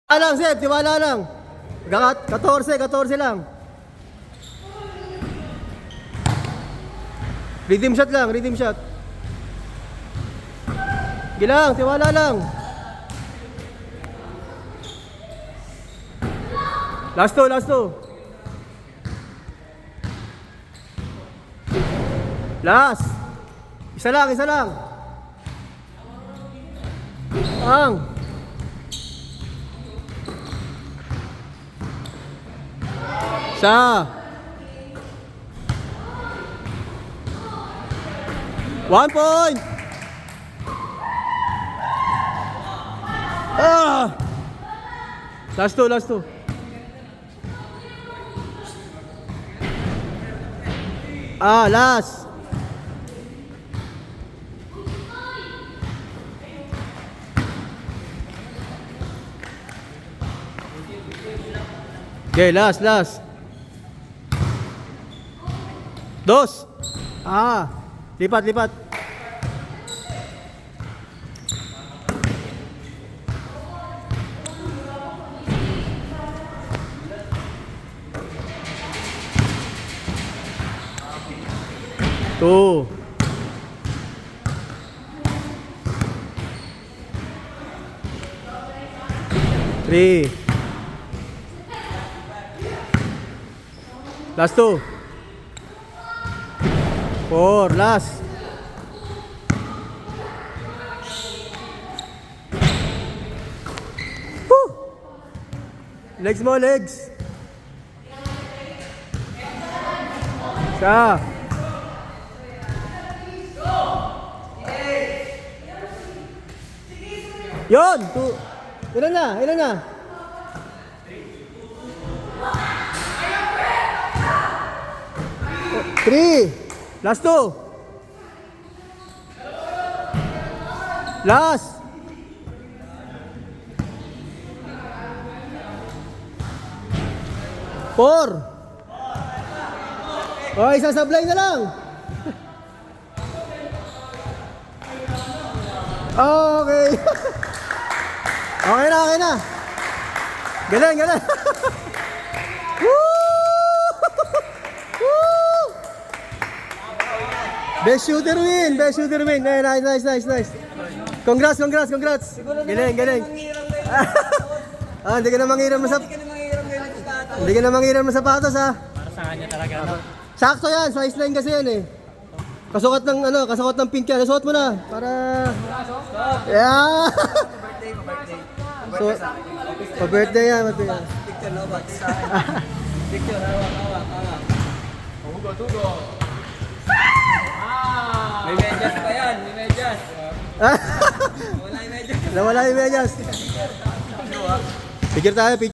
Lang, Seth, tiwala lang. 14 lang. Rhythm shot lang, rhythm shot. Gilang, tiwala lang. Last two. Last. Isa lang. Isa. 1 point. Last two. Last. Okay, last. Dos. Lipat. Two. Three. Last two. 4. Last. Woo! Legs mo, legs. Isa. Yon! Ilan na? 3. Last two. Last. Four. Okay, sasablay na lang. Okay. Okay na. Galing. Woo! Best shooter win. Nice. Congrats. Galing. Hindi ka na manghiram sa sapatos ha. Para sa kanya talaga, no? Sakto yan, size 9 kasi yan eh. Kasukat ng pink yan. Suot mo na para yeah. So, pa-birthday yan. Picture, no? Picture, hawak. Tugo. May medyas pa yan, Wala yung medyas. Nawala yung medyas. Picture tayo.